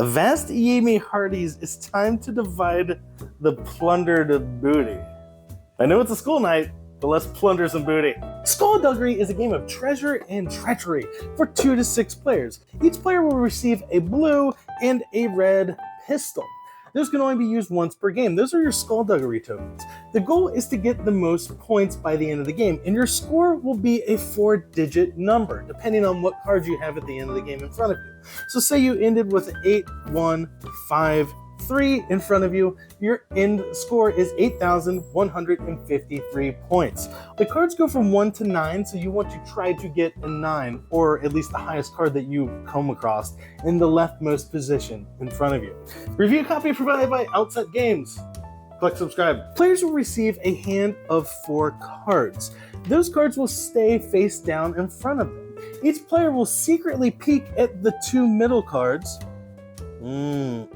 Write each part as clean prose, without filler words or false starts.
Avast ye me hearties, it's time to divide the plundered booty. I know it's a school night, but let's plunder some booty. Skullduggery is a game of treasure and treachery for 2 to 6 players. Each player will receive a blue and a red pistol. Those can only be used once per game. Those are your Skullduggery tokens. The goal is to get the most points by the end of the game, and your score will be a 4-digit number, depending on what cards you have at the end of the game in front of you. So say you ended with 8, 1, 5, 3 in front of you, your end score is 8,153 points. The cards go from 1 to 9, so you want to try to get a 9, or at least the highest card that you come across, in the leftmost position in front of you. Review copy provided by Outwit Games. Click subscribe. Players will receive a hand of 4 cards. Those cards will stay face down in front of them. Each player will secretly peek at the 2 middle cards. And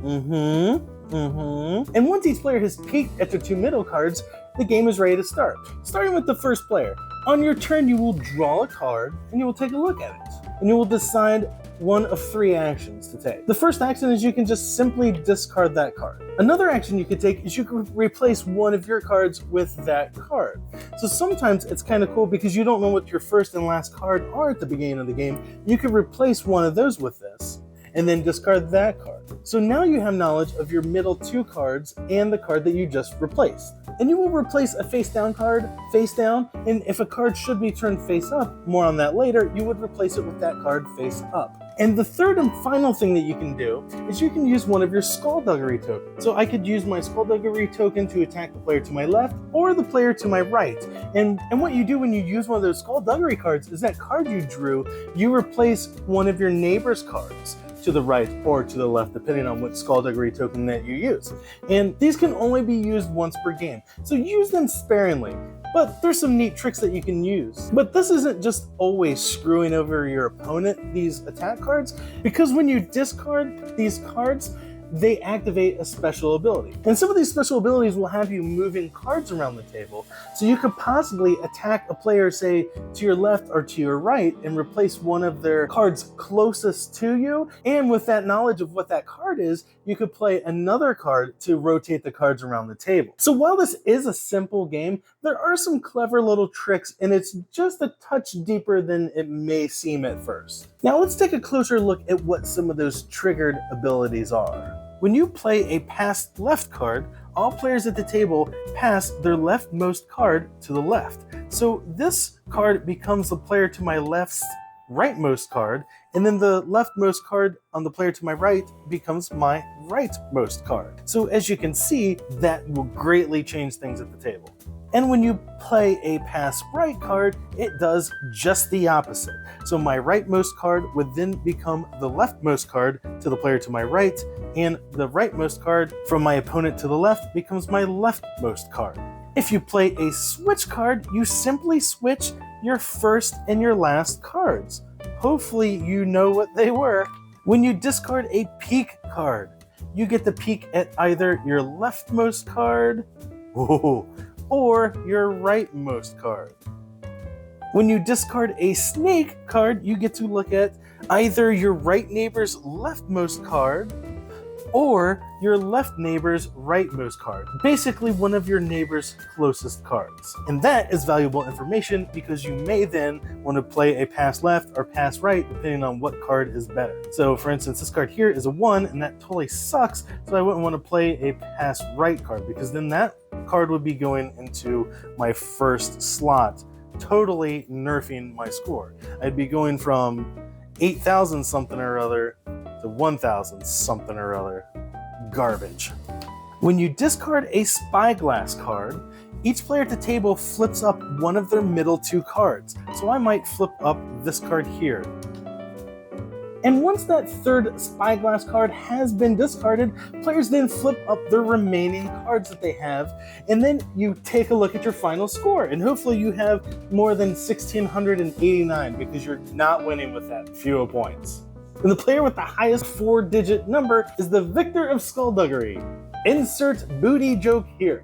once each player has peeked at the 2 middle cards, the game is ready to start. Starting with the first player. On your turn, you will draw a card and you will take a look at it. And you will decide one of 3 actions to take. The first action is you can just simply discard that card. Another action you could take is you can replace one of your cards with that card. So sometimes it's kind of cool because you don't know what your first and last card are at the beginning of the game. You can replace one of those with this, and then discard that card. So now you have knowledge of your middle 2 cards and the card that you just replaced. And you will replace a face down card face down, and if a card should be turned face up, more on that later, you would replace it with that card face up. And the third and final thing that you can do is you can use one of your Skullduggery tokens. So I could use my Skullduggery token to attack the player to my left or the player to my right. And what you do when you use one of those Skullduggery cards is that card you drew, you replace one of your neighbor's cards to the right or to the left, depending on what Skullduggery token that you use. And these can only be used once per game, so use them sparingly. But there's some neat tricks that you can use. But this isn't just always screwing over your opponent, these attack cards, because when you discard these cards, they activate a special ability. And some of these special abilities will have you moving cards around the table, so you could possibly attack a player, say, to your left or to your right, and replace one of their cards closest to you. And with that knowledge of what that card is, you could play another card to rotate the cards around the table. So while this is a simple game, there are some clever little tricks, and it's just a touch deeper than it may seem at first. Now let's take a closer look at what some of those triggered abilities are. When you play a pass left card, all players at the table pass their leftmost card to the left. So this card becomes the player to my left's rightmost card, and then the leftmost card on the player to my right becomes my rightmost card. So as you can see, that will greatly change things at the table. And when you play a pass right card, it does just the opposite. So my rightmost card would then become the leftmost card to the player to my right, and the rightmost card from my opponent to the left becomes my leftmost card. If you play a switch card, you simply switch your first and your last cards. Hopefully you know what they were. When you discard a peek card, you get to peek at either your leftmost card, or your rightmost card. When you discard a snake card, you get to look at either your right neighbor's leftmost card or your left neighbor's rightmost card. Basically one of your neighbor's closest cards. And that is valuable information because you may then want to play a pass left or pass right depending on what card is better. So for instance, this card here is a 1 and that totally sucks, so I wouldn't want to play a pass right card because then that card would be going into my first slot, totally nerfing my score. I'd be going from 8,000 something or other to 1,000 something or other. Garbage. When you discard a spyglass card, each player at the table flips up one of their middle 2 cards. So I might flip up this card here. And once that third spyglass card has been discarded, players then flip up the remaining cards that they have, and then you take a look at your final score, and hopefully you have more than 1,689 because you're not winning with that fewer points. And the player with the highest 4-digit number is the victor of Skullduggery. Insert booty joke here.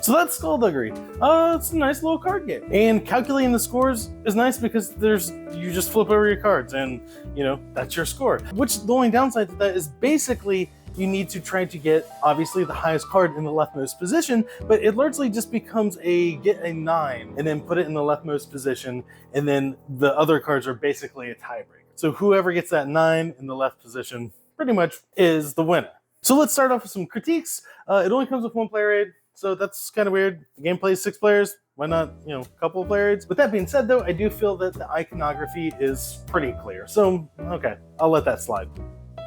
So that's Skullduggery. It's a nice little card game. And calculating the scores is nice because you just flip over your cards and, you know, that's your score. Which the only downside to that is basically you need to try to get, obviously, the highest card in the leftmost position, but it largely just becomes get a 9 and then put it in the leftmost position, and then the other cards are basically a tiebreaker. So whoever gets that 9 in the left position pretty much is the winner. So let's start off with some critiques. It only comes with 1 player aid, so that's kind of weird. The game plays 6 players. Why not, you know, a couple of player aids? With that being said, though, I do feel that the iconography is pretty clear. So, okay, I'll let that slide.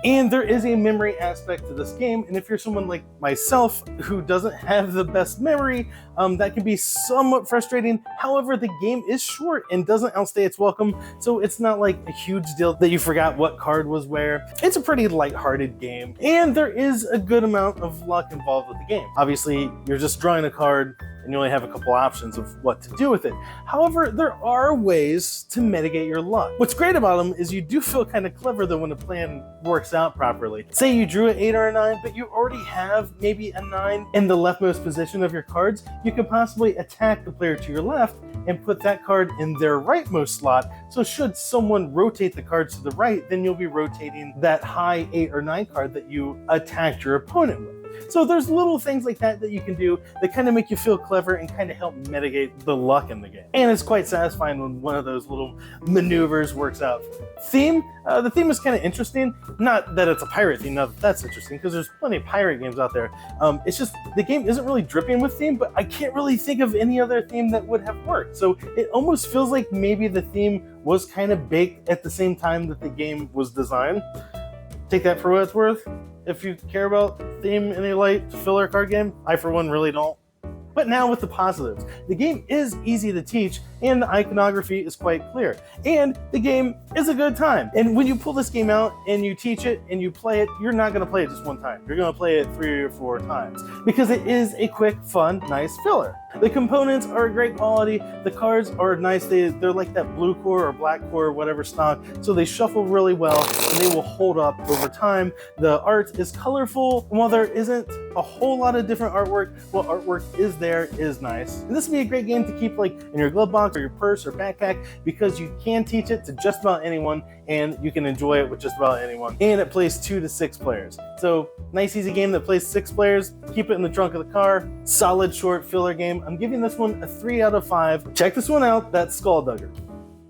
And there is a memory aspect to this game, and if you're someone like myself who doesn't have the best memory, that can be somewhat frustrating. However, the game is short and doesn't outstay its welcome, so it's not like a huge deal that you forgot what card was where. It's a pretty lighthearted game, and there is a good amount of luck involved with the game. Obviously, you're just drawing a card, and you only have a couple options of what to do with it. However, there are ways to mitigate your luck. What's great about them is you do feel kind of clever though when a plan works out properly. Say you drew an 8 or a 9, but you already have maybe a 9 in the leftmost position of your cards, you could possibly attack the player to your left and put that card in their rightmost slot. So should someone rotate the cards to the right, then you'll be rotating that high 8 or 9 card that you attacked your opponent with. So there's little things like that you can do that kind of make you feel clever and kind of help mitigate the luck in the game. And it's quite satisfying when one of those little maneuvers works out. Theme? The theme is kind of interesting. Not that it's a pirate theme, not that that's interesting, because there's plenty of pirate games out there. It's just the game isn't really dripping with theme, but I can't really think of any other theme that would have worked. So it almost feels like maybe the theme was kind of baked at the same time that the game was designed. Take that for what it's worth. If you care about theme in a light filler card game, I for one really don't. But now with the positives. The game is easy to teach and the iconography is quite clear. And the game is a good time. And when you pull this game out and you teach it and you play it, you're not gonna play it just one time. You're gonna play it 3 or 4 times because it is a quick, fun, nice filler. The components are great quality. The cards are nice. They're like that blue core or black core or whatever stock. So they shuffle really well and they will hold up over time. The art is colorful. And while there isn't a whole lot of different artwork, what artwork is there is nice. And this would be a great game to keep like in your glove box or your purse or backpack because you can teach it to just about anyone and you can enjoy it with just about anyone. And it plays 2 to 6 players. So nice easy game that plays 6 players. Keep it in the trunk of the car. Solid short filler game. I'm giving this one a 3 out of 5. Check this one out. That's Skullduggery.